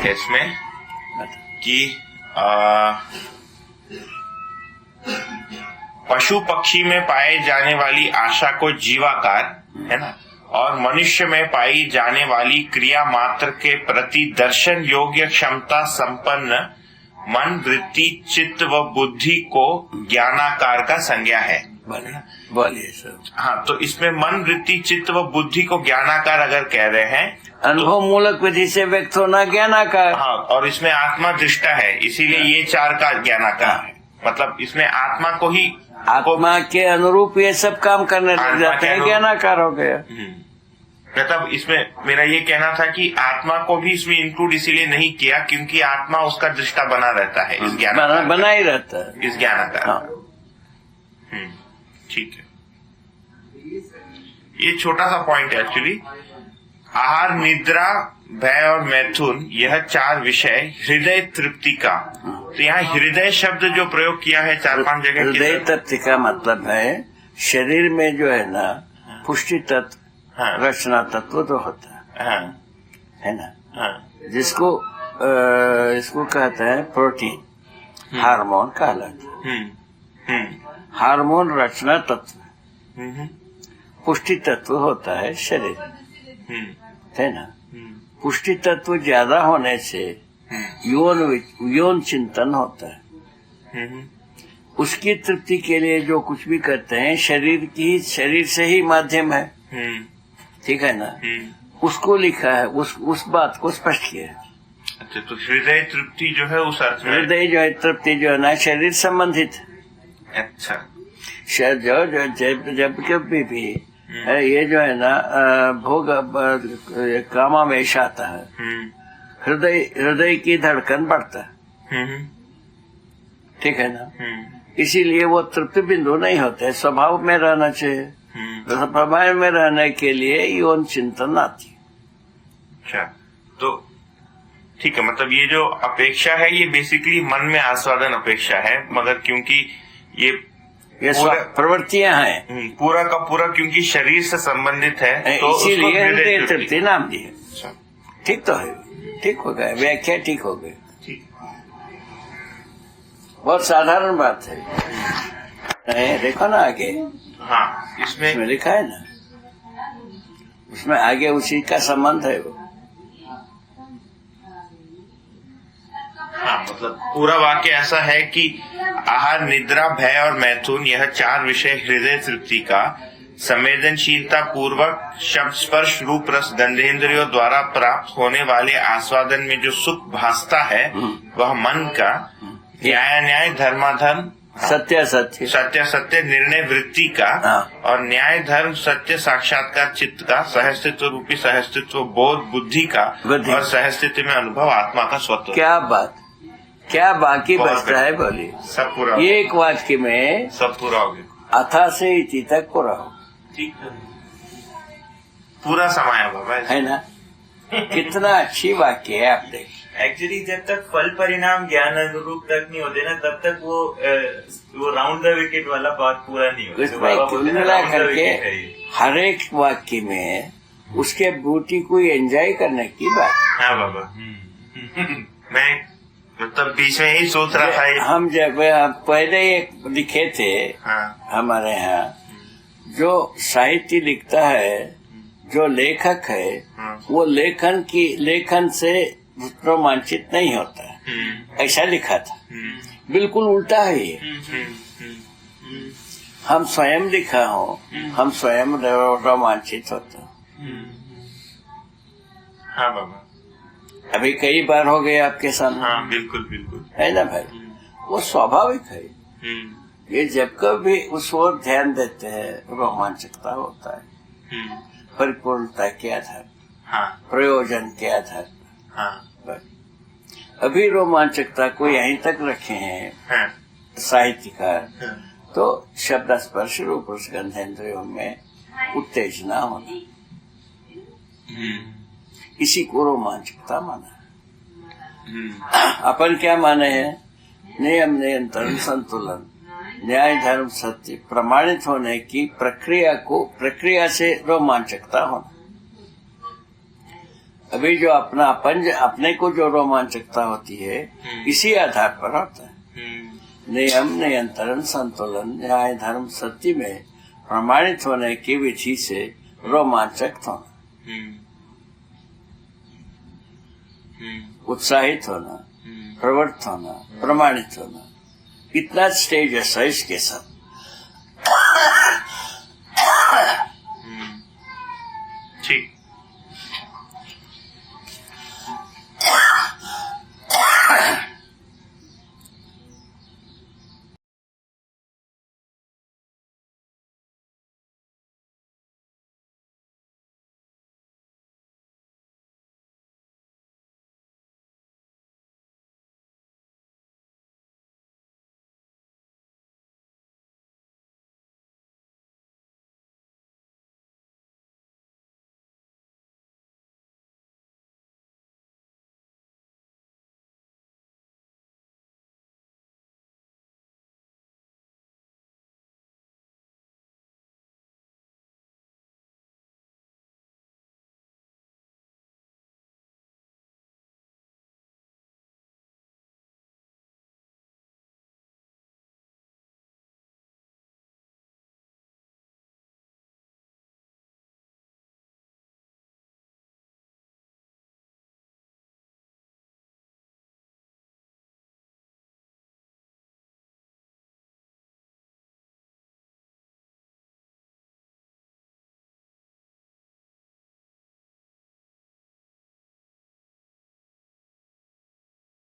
इसमें कि पशु पक्षी में पाए जाने वाली आशा को जीवाकार है ना, और मनुष्य में पाई जाने वाली क्रिया मात्र के प्रति दर्शन योग्य क्षमता संपन्न मन, वृत्ति, चित्त व बुद्धि को ज्ञानाकार का संज्ञा है। बोलिए सर। हाँ, तो इसमें मन, वृत्ति, चित्त व बुद्धि को ज्ञानाकार अगर कह रहे हैं, अनुभव मूलक विधि से व्यक्त होना ज्ञानाकार। हाँ, और इसमें आत्मा दृष्टा है, इसीलिए ये चार का ज्ञानाकार है। मतलब इसमें आत्मा को ही, आत्मा के अनुरूप ये सब काम करने लग जाते हैं, ज्ञानाकार हो गया। मतलब इसमें मेरा ये कहना था कि आत्मा को भी इसमें इंक्लूड इसीलिए नहीं किया क्योंकि आत्मा उसका दृष्टा बना रहता है, इस ज्ञान बना ही रहता है, इस ज्ञानाकार। हाँ। ठीक है, ये छोटा सा पॉइंट है एक्चुअली। आहार, निद्रा, भय और मैथुन, यह चार विषय हृदय तृप्ति का। तो यहाँ हृदय शब्द जो प्रयोग किया है 4-5 जगह, हृदय तृप्ति का मतलब है शरीर में जो है ना पुष्टि तत्व, रचना तत्व तो होता है ना, जिसको इसको कहते हैं प्रोटीन, हार्मोन कहलाता है। हार्मोन रचना तत्व, पुष्टि तत्व होता है शरीर, है ना। पुष्टि तत्व ज्यादा होने से यौन चिंतन होता है। उसकी तृप्ति के लिए जो कुछ भी करते हैं शरीर से ही माध्यम है, ठीक है ना। उसको लिखा है, उस बात को स्पष्ट किया है। अच्छा, तो हृदय तृप्ति जो है उस अर्थ में, हृदय जो है तृप्ति जो है ना शरीर संबंधित। अच्छा, जब कभी भी ये जो है ना भोग कामावेश आता है, हृदय की धड़कन बढ़ता है, ठीक है ना। इसीलिए वो तृप्ति बिंदु नहीं होते, स्वभाव में रहना चाहिए। स्वभाव में रहने के लिए यौन चिंतन आती। अच्छा, तो ठीक है, मतलब ये जो अपेक्षा है ये बेसिकली मन में आस्वादन अपेक्षा है, मगर क्योंकि ये प्रवृत्तियां हैं पूरा का पूरा क्योंकि शरीर से संबंधित है, तो इसीलिए हृदय तृप्ति नाम दी है। ठीक तो है, ठीक हो गया, व्याख्या ठीक हो गई। बहुत साधारण बात है। देखो ना आगे, हाँ, इसमें लिखा है ना, उसमें आगे उसी का संबंध है वो। हाँ, मतलब पूरा वाक्य ऐसा है कि आहार, निद्रा, भय और मैथुन, यह चार विषय हृदय तृप्ति का संवेदनशीलता पूर्वक शब्द, स्पर्श, रूप, रस, गंधेंद्रियों द्वारा प्राप्त होने वाले आस्वादन में जो सुख भासता है वह मन का न्याय धर्माधर्म, सत्य सत्य निर्णय वृत्ति का, और न्याय धर्म सत्य साक्षात्कार चित्त का, सहस्तित्व रूपी सहस्तित्व बोध बुद्धि का, और सहस्तित्व में अनुभव आत्मा का स्वतः। क्या बात, क्या बाकी बचता है बोलिए। सब पूरा, एक वाक्य में सब पूरा हो गया, अथा से इति तक पूरा हो। ठीक है, पूरा समाया बाबा, है ना। कितना अच्छी वाक्य है, आप देख। एक्चुअली जब तक फल परिणाम ज्ञान अनुरूप तक नहीं होते ना, तब तक वो राउंड द विकेट वाला बात पूरा नहीं होता। कुल मिला करके हर एक वाक्य में उसके ब्यूटी को एंजॉय करने की बात। हाँ बाबा, मैं मतलब बीच में ही सोच रहा था। हम जब पहले एक लिखे थे, हाँ, हमारे यहाँ जो साहित्य लिखता है, जो लेखक है, वो लेखन से रोमांचित नहीं होता है, ऐसा लिखा था। बिल्कुल उल्टा है ये। हम स्वयं लिखा हो, हम स्वयं रोमांचित होते हैं। हाँ बाबा, अभी कई बार हो गए आपके सामने। हाँ, बिल्कुल बिल्कुल, है ना भाई, वो स्वाभाविक है। ये जब कभी उस ओर ध्यान देते हैं रोमांचकता होता है, परिपूर्णता के आधार, हाँ, प्रयोजन के आधार। हाँ, अभी रोमांचकता को यहीं तक रखे हैं हाँ, साहित्यकार, तो शब्द, स्पर्श, रूप, रस, गंधेंद्रियों में उत्तेजना होना, इसी को रोमांचकता माना। अपन क्या माने हैं? नियम, नियंत्रण, संतुलन, न्याय, धर्म, सत्य प्रमाणित होने की प्रक्रिया से रोमांचकता होना। अभी जो अपना अपने को जो रोमांचकता होती है इसी आधार पर होता है। नियम नियंत्रण संतुलन न्याय धर्म सत्य में प्रमाणित होने की विधि से रोमांचक होना, उत्साहित होना, प्रवृत्त होना, प्रमाणित होना, इतना स्टेज ऐसा इसके साथ। ठीक।